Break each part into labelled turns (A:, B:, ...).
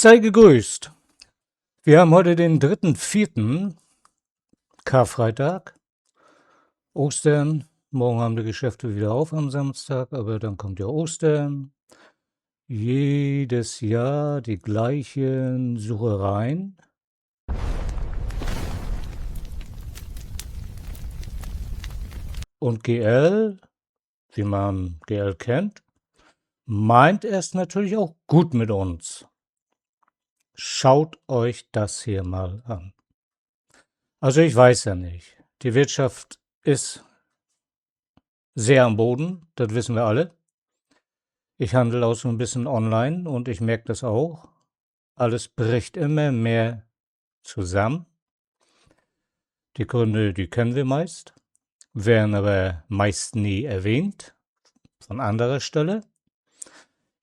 A: Sei gegrüßt. Wir haben heute den 3.4., Karfreitag, Ostern. Morgen haben die Geschäfte wieder auf am Samstag, aber dann kommt ja Ostern. Jedes Jahr die gleichen Suchereien. Und GL, wie man GL kennt, meint es natürlich auch gut mit uns. Schaut euch das hier mal an. Also ich weiß ja nicht. Die Wirtschaft ist sehr am Boden, das wissen wir alle. Ich handle auch so ein bisschen online und ich merke das auch. Alles bricht immer mehr zusammen. Die Gründe, die kennen wir meist, werden aber meist nie erwähnt von anderer Stelle.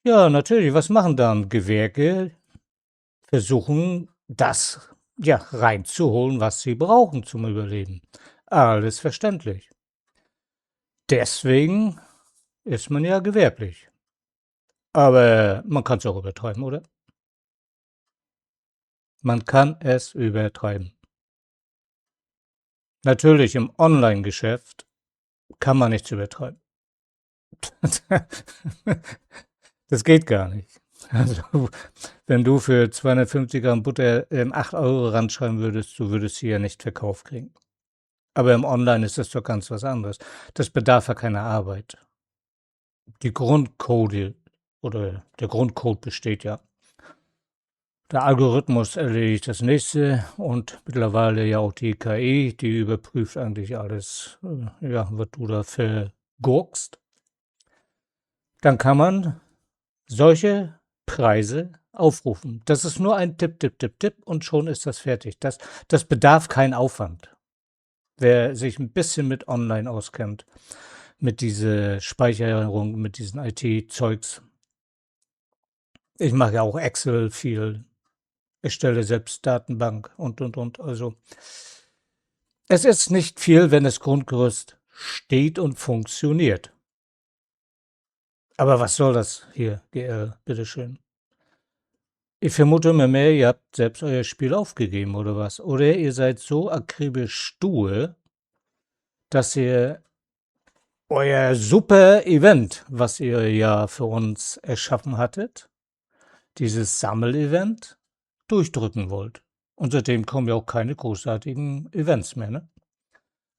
A: Ja, natürlich, was machen dann Gewerke? Versuchen, das reinzuholen, was sie brauchen zum Überleben. Alles verständlich. Deswegen ist man ja gewerblich. Aber man kann es auch übertreiben, oder? Man kann es übertreiben. Natürlich, im Online-Geschäft kann man nichts übertreiben. Das geht gar nicht. Also, wenn du für 250 Gramm Butter 8 Euro ranschreiben würdest, du würdest sie ja nicht verkauft kriegen. Aber im Online ist das doch ganz was anderes. Das bedarf ja keiner Arbeit. Die Grundcode oder der Grundcode besteht ja. Der Algorithmus erledigt das nächste und mittlerweile ja auch die KI, die überprüft eigentlich alles, was du da vergurkst. Dann kann man solche Preise aufrufen. Das ist nur ein Tipp, Tipp, Tipp, Tipp und schon ist das fertig. Das bedarf keinen Aufwand. Wer sich ein bisschen mit Online auskennt, mit dieser Speicherung, mit diesen IT-Zeugs. Ich mache ja auch Excel viel. Ich stelle selbst Datenbank und. Also, es ist nicht viel, wenn das Grundgerüst steht und funktioniert. Aber was soll das hier, GL, bitteschön? Ich vermute immer mehr, ihr habt selbst euer Spiel aufgegeben oder was? Oder ihr seid so akribisch stur, dass ihr euer super Event, was ihr ja für uns erschaffen hattet, dieses Sammelevent, durchdrücken wollt. Und seitdem kommen ja auch keine großartigen Events mehr, ne?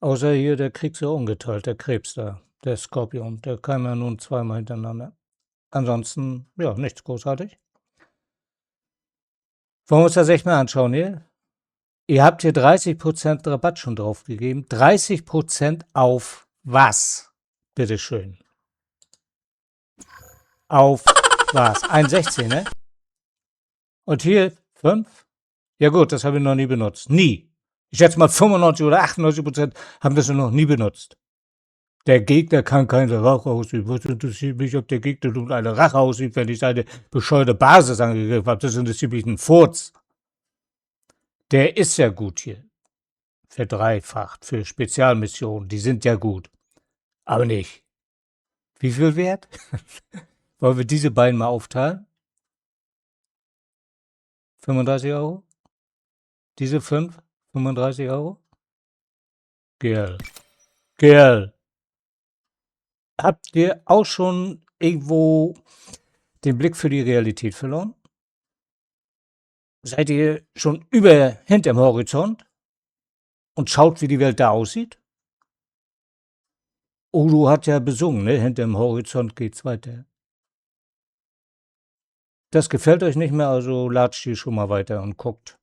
A: Außer hier der Krieg so ungeteilt, der Krebs da, der Skorpion, der kam ja nun zweimal hintereinander. Ansonsten, ja, nichts großartig. Wollen wir uns das echt mal anschauen hier? Ihr habt hier 30% Rabatt schon drauf gegeben. 30% auf was? Bitteschön. Auf was? 1,16, ne? Und hier 5? Ja gut, das habe ich noch nie benutzt. Nie. Ich schätze mal 95 oder 98% haben das noch nie benutzt. Der Gegner kann keine Rache ausüben. Was interessiert mich, ob der Gegner nun eine Rache ausübt, wenn ich seine bescheuerte Basis angegriffen habe? Das interessiert mich ein Furz. Der ist ja gut hier. Verdreifacht für Spezialmissionen. Die sind ja gut. Aber nicht. Wie viel wert? Wollen wir diese beiden mal aufteilen? 35 Euro? Diese 5? 35 Euro? GL. GL. Habt ihr auch schon irgendwo den Blick für die Realität verloren? Seid ihr schon hinterm Horizont und schaut, wie die Welt da aussieht? Udo hat ja besungen, ne? Hinterm Horizont geht's weiter. Das gefällt euch nicht mehr, also latscht hier schon mal weiter und guckt,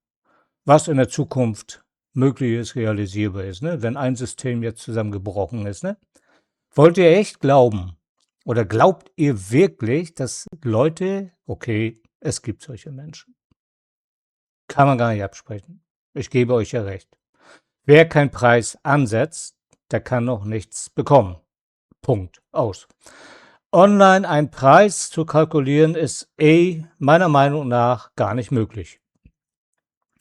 A: was in der Zukunft möglich ist, realisierbar ist, ne? Wenn ein System jetzt zusammengebrochen ist, ne? Wollt ihr echt glauben oder glaubt ihr wirklich, dass Leute, okay, es gibt solche Menschen. Kann man gar nicht absprechen. Ich gebe euch ja recht. Wer keinen Preis ansetzt, der kann auch nichts bekommen. Punkt. Aus. Online einen Preis zu kalkulieren ist meiner Meinung nach gar nicht möglich.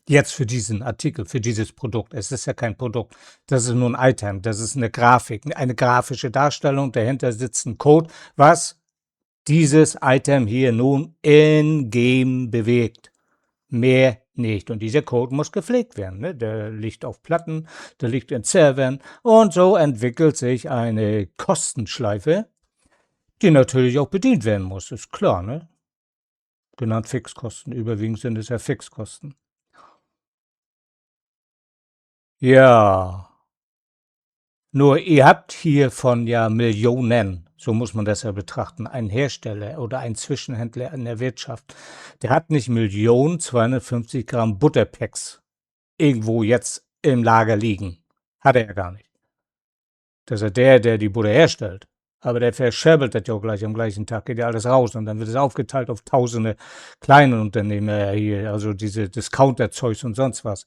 A: Jetzt für diesen Artikel, für dieses Produkt. Es ist ja kein Produkt, das ist nur ein Item, das ist eine Grafik, eine grafische Darstellung, dahinter sitzt ein Code, was dieses Item hier nun in-game bewegt. mehr nicht. Und dieser Code muss gepflegt werden. Ne? Der liegt auf Platten, der liegt in Servern. Und so entwickelt sich eine Kostenschleife, die natürlich auch bedient werden muss. Ist klar, ne? Genannt Fixkosten. Überwiegend sind es ja Fixkosten. Ja. Nur ihr habt hiervon ja Millionen, so muss man das ja betrachten. Ein Hersteller oder ein Zwischenhändler in der Wirtschaft, der hat nicht Millionen 250 Gramm Butterpacks irgendwo jetzt im Lager liegen. Hat er ja gar nicht. Das ist ja der die Butter herstellt. Aber der verscherbelt das ja auch gleich am gleichen Tag, geht ja alles raus und dann wird es aufgeteilt auf tausende kleine Unternehmer hier, also diese Discounter-Zeugs und sonst was.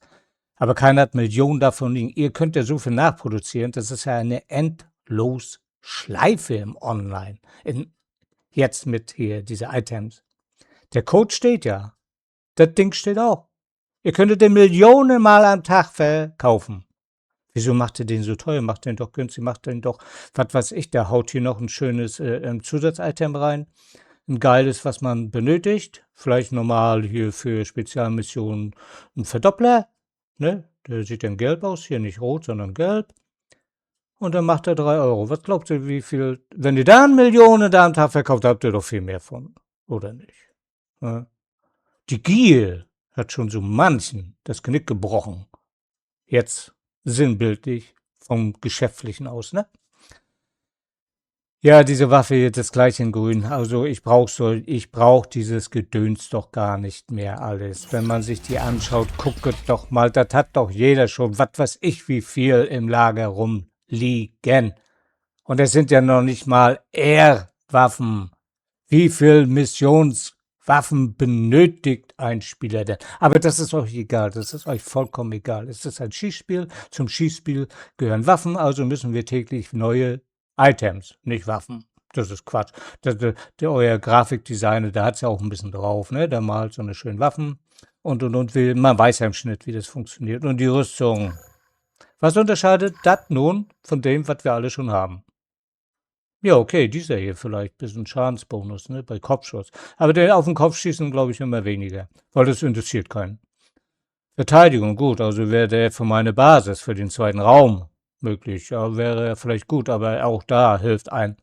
A: Aber keiner hat Millionen davon liegen. Ihr könnt ja so viel nachproduzieren. Das ist ja eine endlos Schleife im Online. Jetzt mit hier diese Items. Der Code steht ja. Das Ding steht auch. Ihr könntet den Millionen Mal am Tag verkaufen. Wieso macht ihr den so teuer? Macht den doch günstig, macht den doch, was weiß ich, der haut hier noch ein schönes Zusatzitem rein. Ein geiles, was man benötigt. Vielleicht normal hier für Spezialmissionen ein Verdoppler. Ne? Der sieht dann gelb aus, hier nicht rot, sondern gelb. Und dann macht er 3 Euro. Was glaubt ihr, wie viel? Wenn ihr da Millionen da am Tag verkauft, habt ihr doch viel mehr von. Oder nicht? Ja? Die Gier hat schon so manchen das Knick gebrochen. Jetzt sinnbildlich vom Geschäftlichen aus, ne? Ja, diese Waffe jetzt das gleiche in grün. Also ich brauch dieses Gedöns doch gar nicht mehr alles. Wenn man sich die anschaut, guckt doch mal, das hat doch jeder schon, was weiß ich, wie viel im Lager rumliegen. Und es sind ja noch nicht mal Air-Waffen. Wie viel Missionswaffen benötigt ein Spieler denn? Aber das ist euch egal, das ist euch vollkommen egal. Es ist ein Schießspiel, zum Schießspiel gehören Waffen, also müssen wir täglich neue Items, nicht Waffen. Das ist Quatsch. Euer Grafikdesigner, der hat's ja auch ein bisschen drauf, ne? Der malt so eine schöne Waffen und. Man weiß ja im Schnitt, wie das funktioniert. Und die Rüstung. Was unterscheidet das nun von dem, was wir alle schon haben? Ja, okay, dieser hier vielleicht, bisschen Schadensbonus, ne, bei Kopfschuss. Aber der auf den Kopf schießen, glaube ich, immer weniger, weil das interessiert keinen. Verteidigung, gut, also wäre der für meine Basis, für den zweiten Raum möglich, ja, wäre vielleicht gut, aber auch da hilft ein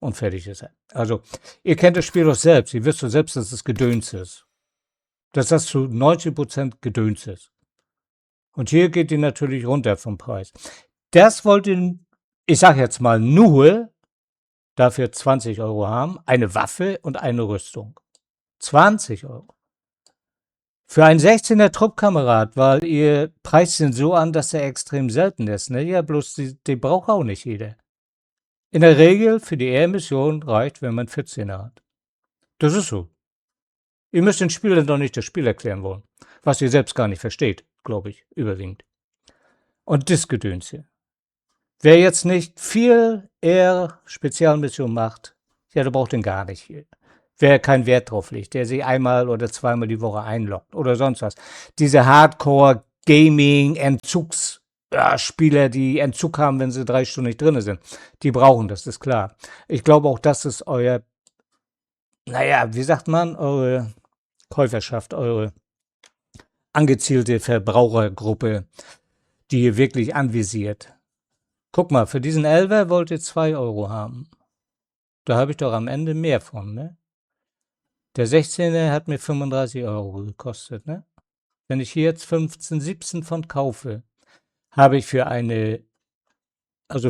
A: und fertig ist er. Also, ihr kennt das Spiel doch selbst, ihr wisst doch selbst, dass es Gedöns ist. Dass das zu 90% Gedöns ist. Und hier geht die natürlich runter vom Preis. Das wollte, ich sag jetzt mal, nur dafür 20 Euro haben, eine Waffe und eine Rüstung. 20 Euro. Für einen 16er Truppkamerad, weil ihr preist ihn so an, dass er extrem selten ist. Ne? Ja, bloß den braucht auch nicht jeder. In der Regel für die Air-Mission reicht, wenn man 14er hat. Das ist so. Ihr müsst den Spielern doch nicht das Spiel erklären wollen, was ihr selbst gar nicht versteht, glaube ich, überwiegend. Und das Gedöns hier. Wer jetzt nicht viel Air-Spezialmission macht, ja, der braucht den gar nicht hier. Wer keinen Wert drauf legt, der sich einmal oder zweimal die Woche einloggt oder sonst was. Diese Hardcore-Gaming-Entzugsspieler, die Entzug haben, wenn sie 3 Stunden nicht drin sind, die brauchen das, ist klar. Ich glaube auch, das ist euer, naja, wie sagt man, eure Käuferschaft, eure angezielte Verbrauchergruppe, die ihr wirklich anvisiert. Guck mal, für diesen 11er wollt ihr 2 Euro haben. Da habe ich doch am Ende mehr von, ne? Der 16er hat mir 35 Euro gekostet, ne? Wenn ich hier jetzt 15, 17 von kaufe, habe ich für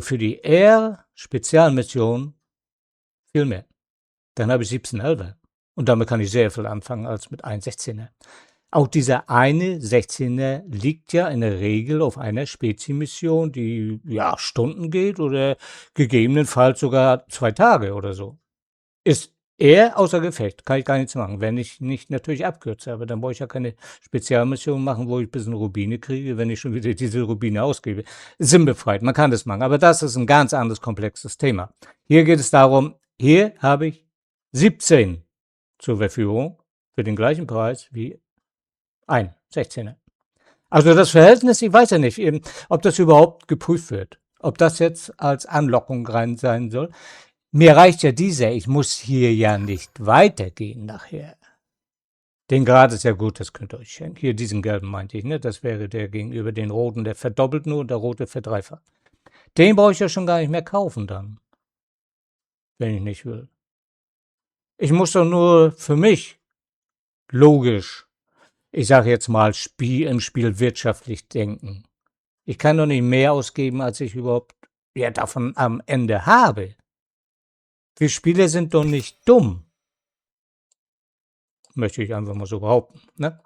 A: für die Air-Spezialmission viel mehr. Dann habe ich 17 11er. Und damit kann ich sehr viel anfangen als mit einem 16er. Auch dieser eine 16er liegt ja in der Regel auf einer Spezi-Mission, die ja Stunden geht oder gegebenenfalls sogar 2 Tage oder so. Ist eher außer Gefecht, kann ich gar nichts machen, wenn ich nicht natürlich abkürze. Aber dann brauche ich ja keine Spezialmission machen, wo ich ein bisschen Rubine kriege, wenn ich schon wieder diese Rubine ausgebe. Sinnbefreit, man kann das machen. Aber das ist ein ganz anderes, komplexes Thema. Hier geht es darum, hier habe ich 17 zur Verfügung für den gleichen Preis wie ein 16er. Also das Verhältnis, ich weiß ja nicht, ob das überhaupt geprüft wird. Ob das jetzt als Anlockung rein sein soll. Mir reicht ja dieser, ich muss hier ja nicht weitergehen nachher. Den Grad ist ja gut, das könnt ihr euch schenken. Hier, diesen gelben meinte ich, ne? Das wäre der gegenüber den roten, der verdoppelt nur und der rote verdreifacht. Den brauche ich ja schon gar nicht mehr kaufen dann, wenn ich nicht will. Ich muss doch nur für mich, logisch, ich sage jetzt mal, im Spiel wirtschaftlich denken. Ich kann doch nicht mehr ausgeben, als ich überhaupt davon am Ende habe. Wir Spieler sind doch nicht dumm. Möchte ich einfach mal so behaupten, ne?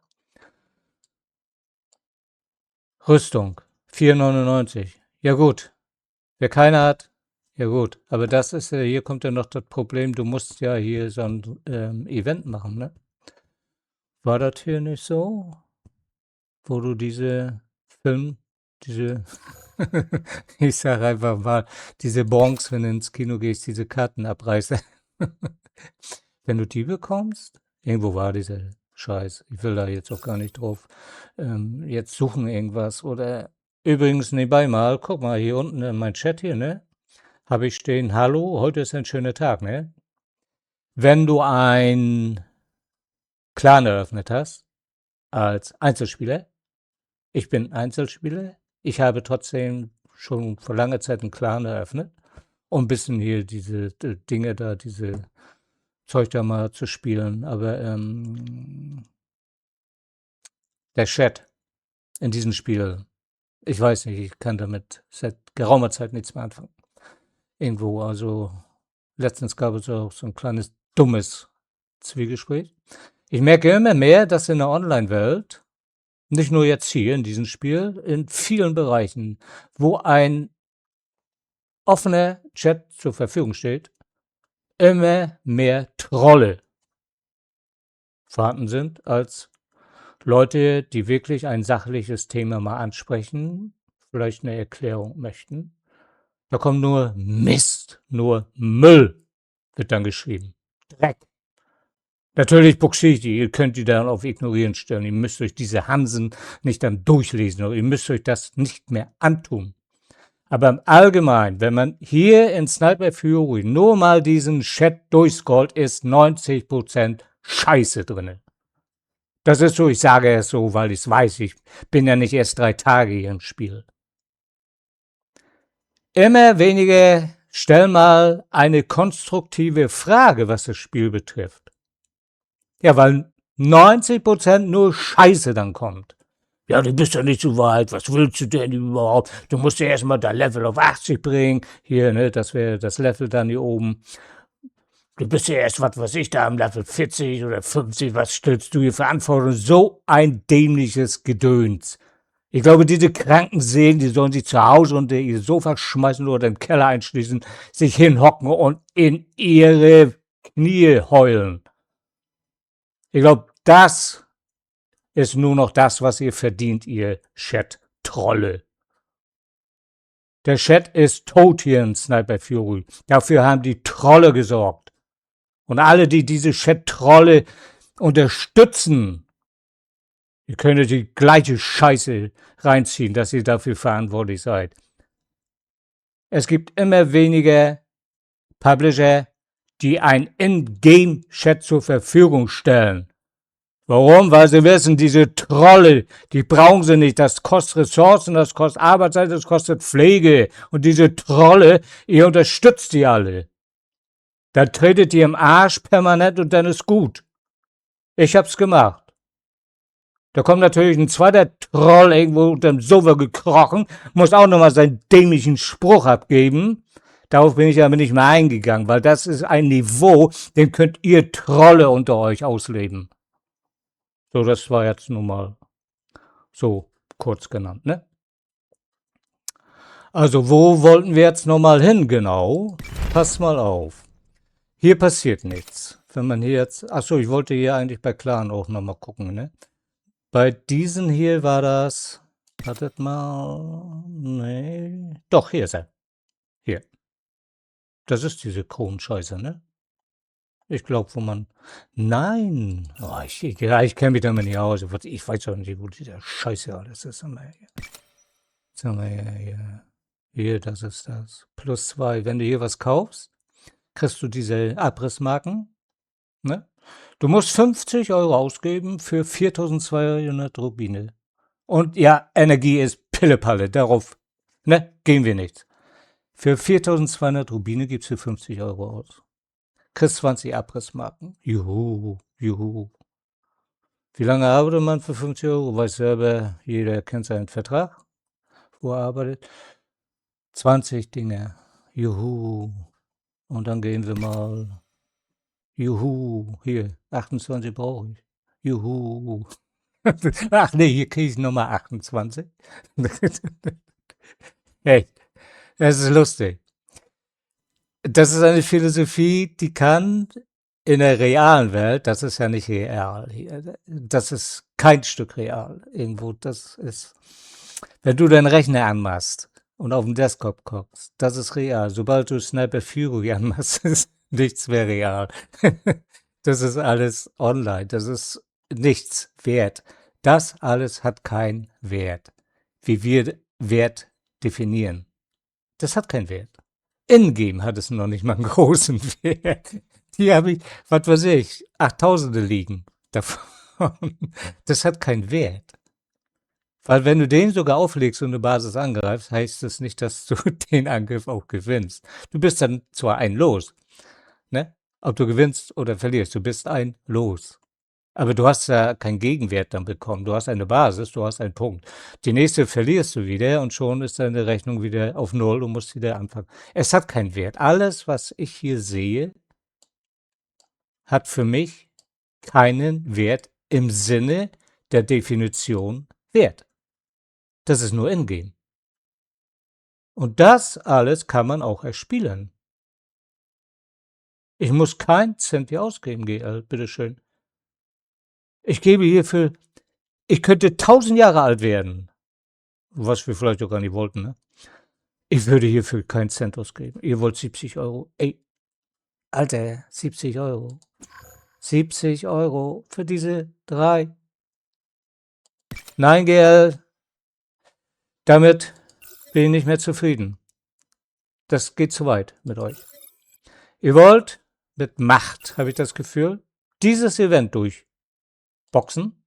A: Rüstung, 4,99. Ja gut, wer keine hat, ja gut. Aber das ist hier kommt ja noch das Problem, du musst ja hier so ein Event machen, ne? War das hier nicht so? Wo du diese ich sage einfach mal, diese Bons, wenn du ins Kino gehst, diese Karten abreißt. Wenn du die bekommst, irgendwo war dieser Scheiß, ich will da jetzt auch gar nicht drauf jetzt suchen irgendwas. Oder übrigens nebenbei mal, guck mal hier unten in mein Chat hier, ne? Habe ich stehen, hallo, heute ist ein schöner Tag, ne? Wenn du ein Clan eröffnet hast, als Einzelspieler, ich bin Einzelspieler, ich habe trotzdem schon vor langer Zeit einen Clan eröffnet, um ein bisschen hier diese Dinge da, diese Zeug da mal zu spielen, aber der Chat in diesem Spiel, ich weiß nicht, ich kann damit seit geraumer Zeit nichts mehr anfangen. Irgendwo, also letztens gab es auch so ein kleines dummes Zwiegespräch. Ich merke immer mehr, dass in der Online-Welt, nicht nur jetzt hier in diesem Spiel, in vielen Bereichen, wo ein offener Chat zur Verfügung steht, immer mehr Trolle vorhanden sind als Leute, die wirklich ein sachliches Thema mal ansprechen, vielleicht eine Erklärung möchten. Da kommt nur Mist, nur Müll wird dann geschrieben. Dreck. Natürlich buxiere ich die, ihr könnt die dann auf Ignorieren stellen. Ihr müsst euch diese Hansen nicht dann durchlesen oder ihr müsst euch das nicht mehr antun. Aber im Allgemeinen, wenn man hier in Sniper Fury nur mal diesen Chat durchscrollt, ist 90% Scheiße drin. Das ist so, ich sage es so, weil ich es weiß, ich bin ja nicht erst 3 Tage hier im Spiel. Immer weniger, stell mal eine konstruktive Frage, was das Spiel betrifft. Ja, weil 90% nur Scheiße dann kommt. Ja, du bist ja nicht so weit, was willst du denn überhaupt? Du musst ja erstmal dein Level auf 80 bringen. Hier, ne, das wäre das Level dann hier oben. Du bist ja erst, was weiß ich, da am Level 40 oder 50, was stellst du hier für Anforderungen? So ein dämliches Gedöns. Ich glaube, diese kranken Seelen, die sollen sich zu Hause unter ihr Sofa schmeißen oder im Keller einschließen, sich hinhocken und in ihre Knie heulen. Ich glaube, das ist nur noch das, was ihr verdient, ihr Chat-Trolle. Der Chat ist tot hier in Sniper Fury. Dafür haben die Trolle gesorgt. Und alle, die diese Chat-Trolle unterstützen, ihr könnt die gleiche Scheiße reinziehen, dass ihr dafür verantwortlich seid. Es gibt immer weniger Publisher, die ein In-Game-Chat zur Verfügung stellen. Warum? Weil sie wissen, diese Trolle, die brauchen sie nicht. Das kostet Ressourcen, das kostet Arbeitszeit, das kostet Pflege. Und diese Trolle, ihr unterstützt die alle. Da tretet ihr im Arsch permanent und dann ist gut. Ich hab's gemacht. Da kommt natürlich ein zweiter Troll irgendwo unterm Sofa gekrochen, muss auch nochmal seinen dämlichen Spruch abgeben. Darauf bin ich aber nicht mehr eingegangen, weil das ist ein Niveau, den könnt ihr Trolle unter euch ausleben. So, das war jetzt nun mal so kurz genannt, ne? Also, wo wollten wir jetzt nochmal hin genau? Passt mal auf. Hier passiert nichts. Wenn man hier jetzt, achso, ich wollte hier eigentlich bei Clan auch nochmal gucken, ne? Bei diesen hier war das, wartet mal, nee, doch, hier ist er. Hier. Das ist diese Kronscheiße, ne? Ich glaube, wo man, nein, oh, ich kenne mich damit nicht aus, ich weiß auch nicht, wo dieser Scheiße alles ist. Jetzt haben wir hier, das ist das, +2, wenn du hier was kaufst, kriegst du diese Abrissmarken, ne? Du musst 50 € ausgeben für 4.200 Rubine. Und ja, Energie ist Pillepalle, darauf, ne, gehen wir nicht. Für 4.200 Rubine gibst du 50 € aus. Kriegst 20 Abrissmarken. Juhu, juhu. Wie lange arbeitet man für 50 €? Weiß selber, jeder kennt seinen Vertrag, wo er arbeitet. 20 Dinge. Juhu. Und dann gehen wir mal. Juhu. Hier, 28 brauche ich. Juhu. Ach nee, hier kriege ich Nummer 28. Echt, das ist lustig. Das ist eine Philosophie, die kann in der realen Welt, das ist ja nicht real hier, das ist kein Stück real irgendwo, das ist, wenn du deinen Rechner anmachst und auf den Desktop guckst, das ist real. Sobald du Sniper Fury anmachst, ist nichts mehr real. Das ist alles online, das ist nichts wert. Das alles hat keinen Wert, wie wir Wert definieren. Das hat keinen Wert. In-game hat es noch nicht mal einen großen Wert. Hier habe ich, was weiß ich, 8.000 liegen davon. Das hat keinen Wert. Weil wenn du den sogar auflegst und eine Basis angreifst, heißt das nicht, dass du den Angriff auch gewinnst. Du bist dann zwar ein Los, ne? Ob du gewinnst oder verlierst, du bist ein Los. Aber du hast ja keinen Gegenwert dann bekommen. Du hast eine Basis, du hast einen Punkt. Die nächste verlierst du wieder und schon ist deine Rechnung wieder auf Null und musst wieder anfangen. Es hat keinen Wert. Alles, was ich hier sehe, hat für mich keinen Wert im Sinne der Definition Wert. Das ist nur in-game. Und das alles kann man auch erspielen. Ich muss keinen Cent hier ausgeben, GL, bitteschön. Ich gebe hierfür, ich könnte 1000 Jahre alt werden, was wir vielleicht auch gar nicht wollten, ne? Ich würde hierfür keinen Cent ausgeben. Ihr wollt 70 €. Ey, Alter, 70 €. 70 € für diese 3. Nein, GL, damit bin ich nicht mehr zufrieden. Das geht zu weit mit euch. Ihr wollt mit Macht, habe ich das Gefühl, dieses Event durchboxen,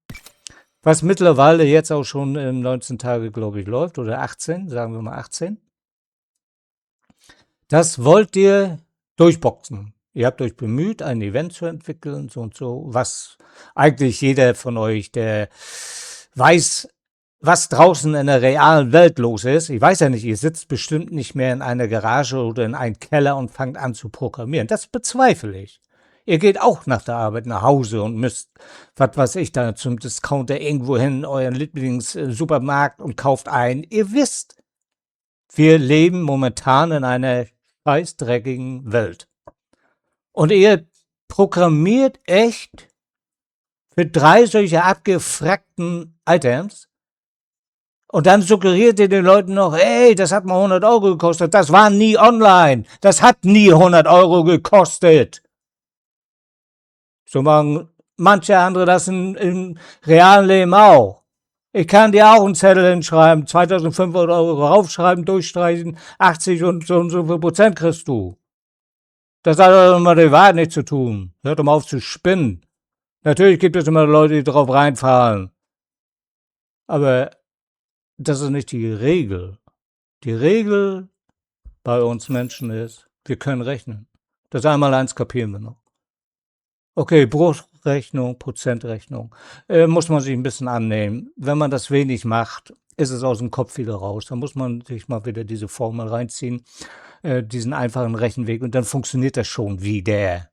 A: was mittlerweile jetzt auch schon 19 Tage, glaube ich, läuft, oder 18, sagen wir mal 18. Das wollt ihr durchboxen. Ihr habt euch bemüht, ein Event zu entwickeln, so und so, was eigentlich jeder von euch, der weiß, was draußen in der realen Welt los ist. Ich weiß ja nicht, ihr sitzt bestimmt nicht mehr in einer Garage oder in einem Keller und fangt an zu programmieren. Das bezweifle ich. Ihr geht auch nach der Arbeit nach Hause und müsst, was weiß ich, da zum Discounter irgendwo hin, euren Lieblingssupermarkt und kauft ein. Ihr wisst, wir leben momentan in einer scheißdreckigen Welt. Und ihr programmiert echt für 3 solche abgefrackten Items und dann suggeriert ihr den Leuten noch, ey, das hat mal 100 € gekostet, das war nie online, das hat nie 100 € gekostet. So machen manche andere das im realen Leben auch. Ich kann dir auch einen Zettel hinschreiben, 2.500 € raufschreiben, durchstreichen, 80 und so viel Prozent kriegst du. Das hat doch immer die Wahrheit nichts zu tun. Hört doch mal auf zu spinnen. Natürlich gibt es immer Leute, die drauf reinfallen. Aber das ist nicht die Regel. Die Regel bei uns Menschen ist, wir können rechnen. Das Einmaleins kapieren wir noch. Okay, Bruchrechnung, Prozentrechnung, muss man sich ein bisschen annehmen. Wenn man das wenig macht, ist es aus dem Kopf wieder raus. Da muss man sich mal wieder diese Formel reinziehen, diesen einfachen Rechenweg, und dann funktioniert das schon wieder.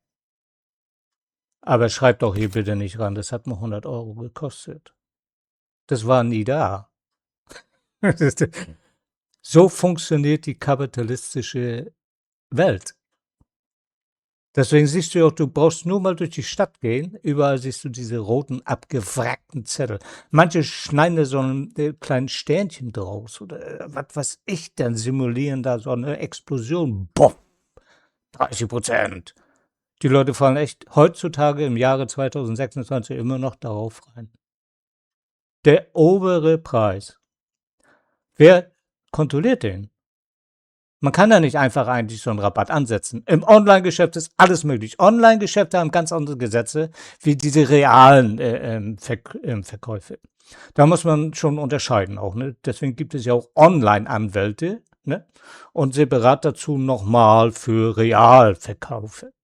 A: Aber schreibt doch hier bitte nicht ran, das hat mal 100 € gekostet. Das war nie da. So funktioniert die kapitalistische Welt. Deswegen siehst du auch, du brauchst nur mal durch die Stadt gehen, überall siehst du diese roten, abgewrackten Zettel. Manche schneiden da so ein kleines Sternchen draus oder was weiß ich, dann simulieren da so eine Explosion. Boah, 30%. Die Leute fallen echt heutzutage im Jahre 2026 immer noch darauf rein. Der obere Preis. Wer kontrolliert den? Man kann da nicht einfach eigentlich so einen Rabatt ansetzen. Im Online-Geschäft ist alles möglich. Online-Geschäfte haben ganz andere Gesetze wie diese realen Verkäufe. Da muss man schon unterscheiden auch. Ne? Deswegen gibt es ja auch Online-Anwälte, ne? Und separat dazu nochmal für Realverkäufe.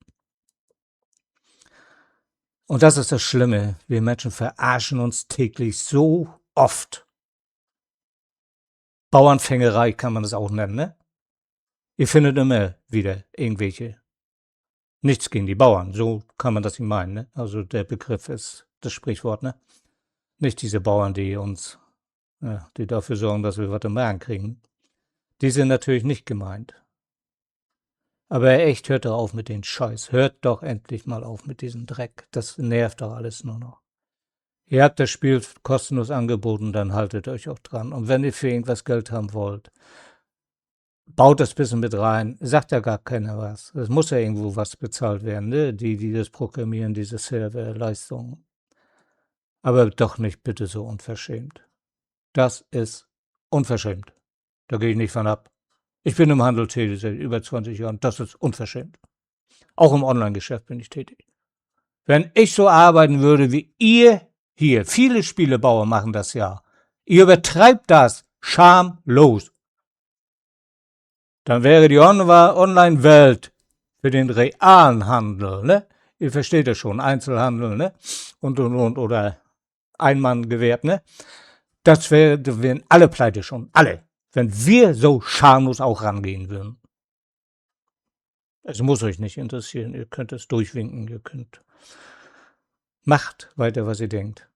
A: Und das ist das Schlimme. Wir Menschen verarschen uns täglich so oft. Bauernfängerei kann man das auch nennen, ne? Ihr findet immer wieder irgendwelche. Nichts gegen die Bauern, so kann man das nicht meinen, ne? Also der Begriff ist das Sprichwort, ne? Nicht diese Bauern, die uns, die dafür sorgen, dass wir was im Magen kriegen. Die sind natürlich nicht gemeint. Aber echt, hört doch auf mit den Scheiß. Hört doch endlich mal auf mit diesem Dreck. Das nervt doch alles nur noch. Ihr habt das Spiel kostenlos angeboten, dann haltet euch auch dran. Und wenn ihr für irgendwas Geld haben wollt, baut das bisschen mit rein. Sagt ja gar keiner was. Es muss ja irgendwo was bezahlt werden, ne? Die das programmieren, diese Serverleistungen. Aber doch nicht bitte so unverschämt. Das ist unverschämt. Da gehe ich nicht von ab. Ich bin im Handel tätig seit über 20 Jahren. Das ist unverschämt. Auch im Online-Geschäft bin ich tätig. Wenn ich so arbeiten würde wie ihr hier, viele Spielebauer machen das ja. Ihr übertreibt das schamlos. Dann wäre die Online-Welt für den realen Handel, ne? Ihr versteht ja schon, Einzelhandel, ne? Und, oder Einmanngewerb, ne? Das wären alle pleite schon, alle. Wenn wir so schamlos auch rangehen würden. Es muss euch nicht interessieren, ihr könnt es durchwinken, ihr könnt. Macht weiter, was ihr denkt.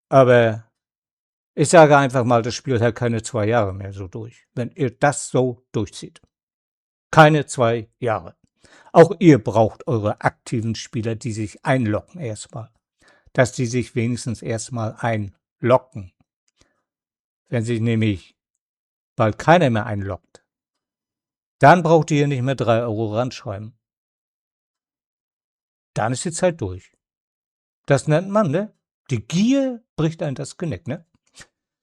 A: Aber ich sage einfach mal, das Spiel hält keine 2 Jahre mehr so durch, wenn ihr das so durchzieht. Keine 2 Jahre. Auch ihr braucht eure aktiven Spieler, die sich einloggen erstmal. Dass die sich wenigstens erstmal einloggen. Wenn sich nämlich bald keiner mehr einloggt, dann braucht ihr nicht mehr 3 Euro ranschreiben. Dann ist die Zeit durch. Das nennt man, ne? Die Gier bricht einem das Genick, ne?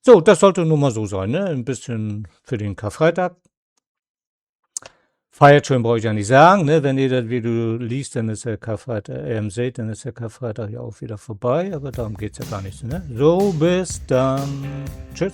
A: So, das sollte nun mal so sein, ne? Ein bisschen für den Karfreitag. Feiert schön, brauche ich ja nicht sagen, ne? Wenn ihr das Video liest, dann ist der Karfreitag, seht, dann ist der Karfreitag ja auch wieder vorbei, aber darum geht es ja gar nicht, ne? So, bis dann. Tschüss.